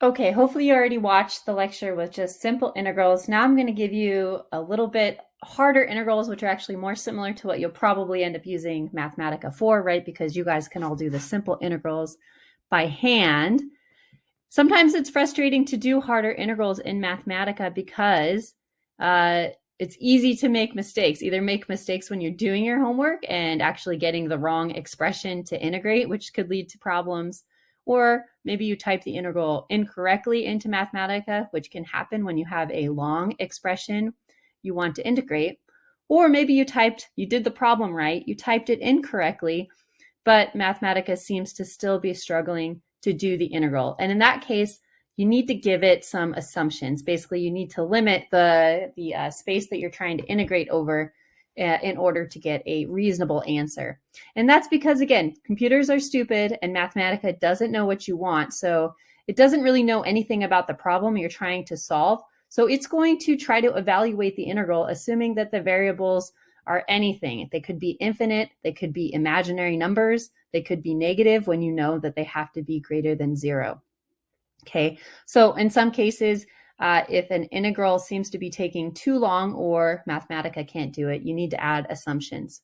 Okay, hopefully you already watched the lecture with just simple integrals. Now I'm going to give you a little bit harder integrals, which are actually more similar to what you'll probably end up using Mathematica for, right? Because you guys can all do the simple integrals by hand. Sometimes it's frustrating to do harder integrals in Mathematica because it's easy to make mistakes. Either make mistakes when you're doing your homework and actually getting the wrong expression to integrate, which could lead to problems, or maybe you type the integral incorrectly into Mathematica, which can happen when you have a long expression you want to integrate. Or maybe you did the problem right, you typed it incorrectly, but Mathematica seems to still be struggling to do the integral. And in that case, you need to give it some assumptions. Basically, you need to limit the space that you're trying to integrate over in order to get a reasonable answer. And that's because, again, computers are stupid and Mathematica doesn't know what you want. So it doesn't really know anything about the problem you're trying to solve. So it's going to try to evaluate the integral, assuming that the variables are anything. They could be infinite, they could be imaginary numbers, they could be negative when you know that they have to be greater than 0. Okay, so in some cases, if an integral seems to be taking too long or Mathematica can't do it, you need to add assumptions.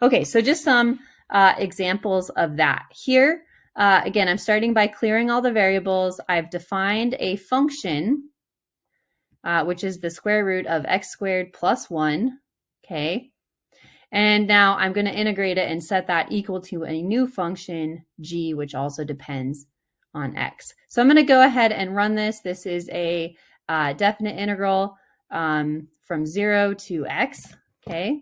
Okay, so just some examples of that. Here, again, I'm starting by clearing all the variables. I've defined a function, which is the square root of x squared plus 1, okay? And now I'm going to integrate it and set that equal to a new function, g, which also depends on x. So I'm going to go ahead and run this. This is a definite integral from 0 to x, okay?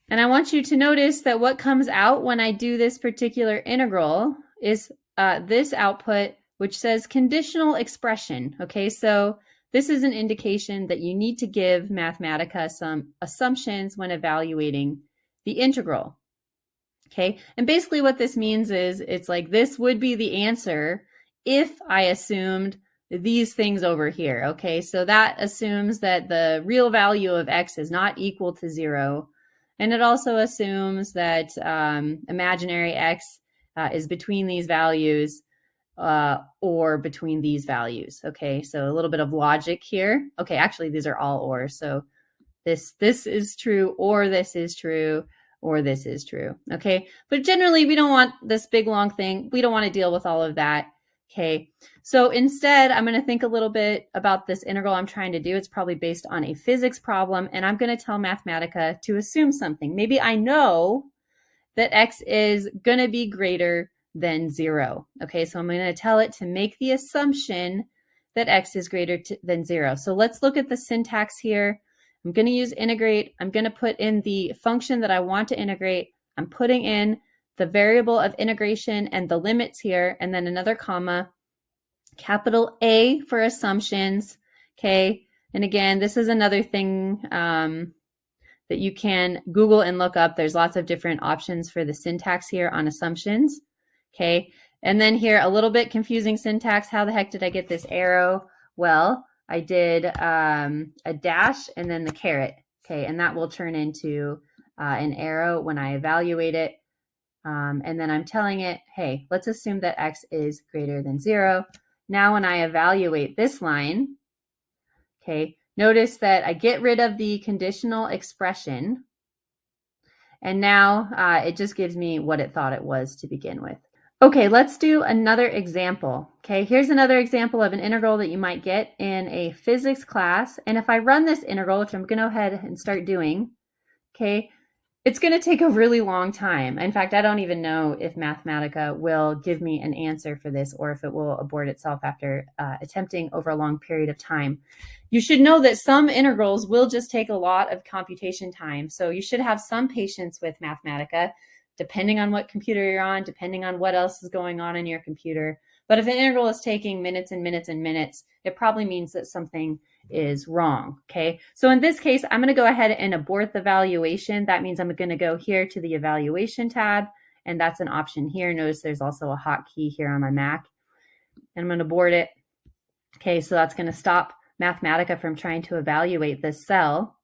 And I want you to notice that what comes out when I do this particular integral is this output, which says conditional expression, okay? So this is an indication that you need to give Mathematica some assumptions when evaluating the integral, okay? And basically what this means is it's like this would be the answer if I assumed these things over here, okay? So that assumes that the real value of x is not equal to 0. And it also assumes that imaginary x is between these values or between these values. Okay, so a little bit of logic here. Okay, actually these are all or. So this is true, or this is true, or this is true. Okay, but generally we don't want this big long thing. We don't want to deal with all of that. Okay, so instead I'm going to think a little bit about this integral I'm trying to do. It's probably based on a physics problem, and I'm going to tell Mathematica to assume something. Maybe I know that x is going to be greater than 0. Okay, so I'm going to tell it to make the assumption that x is greater than 0. So let's look at the syntax here. I'm going to use integrate. I'm going to put in the function that I want to integrate. I'm putting in the variable of integration and the limits here, and then another comma, capital A for assumptions. Okay, and again, this is another thing that you can Google and look up. There's lots of different options for the syntax here on assumptions. Okay, and then here a little bit confusing syntax. How the heck did I get this arrow? Well, I did a dash and then the caret. Okay, and that will turn into an arrow when I evaluate it. And then I'm telling it, hey, let's assume that x is greater than 0. Now when I evaluate this line, okay, notice that I get rid of the conditional expression, and now it just gives me what it thought it was to begin with. Okay, let's do another example. Okay, here's another example of an integral that you might get in a physics class. And if I run this integral, which I'm going to go ahead and start doing, okay, it's going to take a really long time. In fact, I don't even know if Mathematica will give me an answer for this or if it will abort itself after attempting over a long period of time. You should know that some integrals will just take a lot of computation time. So you should have some patience with Mathematica, depending on what computer you're on, depending on what else is going on in your computer. But if an integral is taking minutes and minutes and minutes, it probably means that something is wrong, okay? So in this case, I'm gonna go ahead and abort the evaluation. That means I'm gonna go here to the evaluation tab, and that's an option here. Notice there's also a hotkey here on my Mac. And I'm gonna abort it. Okay, so that's gonna stop Mathematica from trying to evaluate this cell.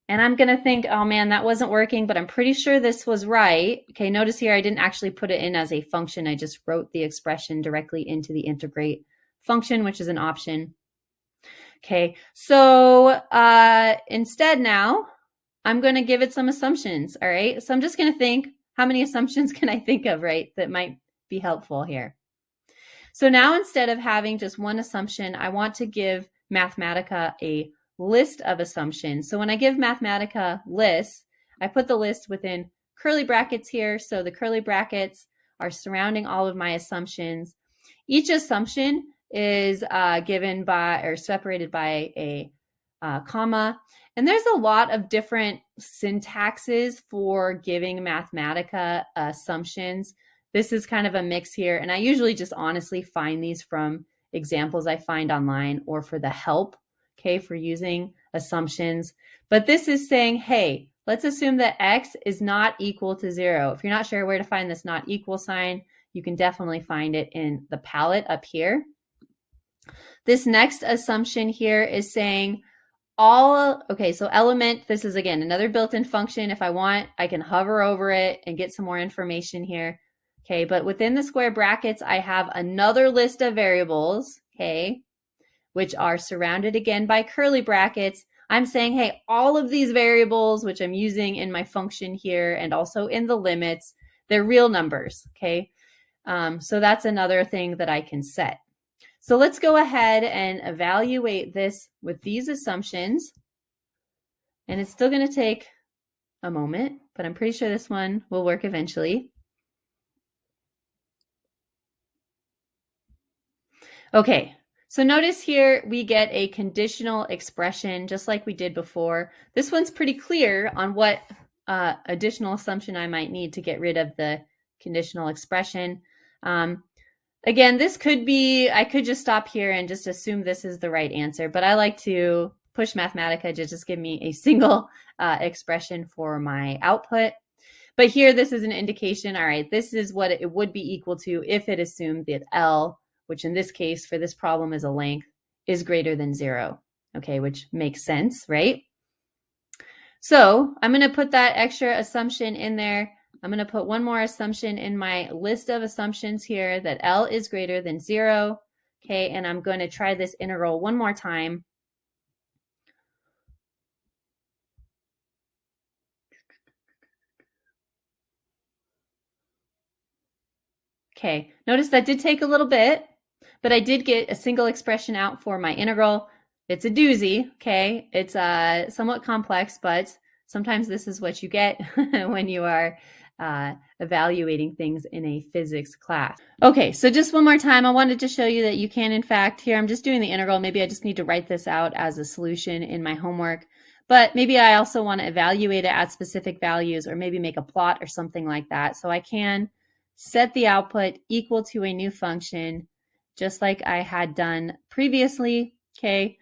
And I'm going to think, oh man, that wasn't working, but I'm pretty sure this was right. Okay, notice here I didn't actually put it in as a function. I just wrote the expression directly into the integrate function, which is an option. Okay, so instead now, I'm going to give it some assumptions, all right? So I'm just going to think, how many assumptions can I think of, right, that might be helpful here? So now instead of having just one assumption, I want to give Mathematica a list of assumptions. So when I give Mathematica lists, I put the list within curly brackets here. So the curly brackets are surrounding all of my assumptions. Each assumption is given by or separated by a comma. And there's a lot of different syntaxes for giving Mathematica assumptions. This is kind of a mix here. And I usually just honestly find these from examples I find online or for the help, okay, for using assumptions. But this is saying, hey, let's assume that x is not equal to 0. If you're not sure where to find this not equal sign, you can definitely find it in the palette up here. This next assumption here is saying okay, so element, this is again another built-in function. If I want, I can hover over it and get some more information here. Okay, but within the square brackets, I have another list of variables, okay, which are surrounded again by curly brackets. I'm saying, hey, all of these variables, which I'm using in my function here and also in the limits, they're real numbers, okay? So that's another thing that I can set. So let's go ahead and evaluate this with these assumptions. And it's still going to take a moment, but I'm pretty sure this one will work eventually. Okay, so notice here we get a conditional expression just like we did before. This one's pretty clear on what additional assumption I might need to get rid of the conditional expression. Again, this could be, I could just stop here and just assume this is the right answer, but I like to push Mathematica to just give me a single expression for my output. But here, this is an indication, all right, this is what it would be equal to if it assumed that L, which in this case for this problem is a length, is greater than 0, okay, which makes sense, right? So I'm going to put that extra assumption in there. I'm going to put one more assumption in my list of assumptions here that L is greater than 0, okay, and I'm going to try this integral one more time. Okay, notice that did take a little bit, but I did get a single expression out for my integral. It's a doozy, okay? It's somewhat complex, but sometimes this is what you get when you are evaluating things in a physics class. Okay, so just one more time, I wanted to show you that you can, in fact, here I'm just doing the integral. Maybe I just need to write this out as a solution in my homework, but maybe I also want to evaluate it at specific values or maybe make a plot or something like that. So I can set the output equal to a new function, just like I had done previously. Okay,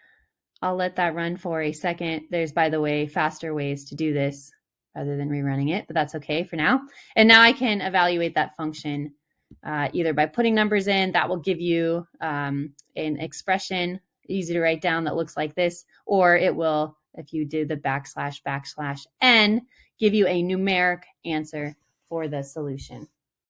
I'll let that run for a second. There's, by the way, faster ways to do this rather than rerunning it, but that's okay for now. And now I can evaluate that function either by putting numbers in, that will give you an expression easy to write down that looks like this, or it will, if you do the \\n, give you a numeric answer for the solution.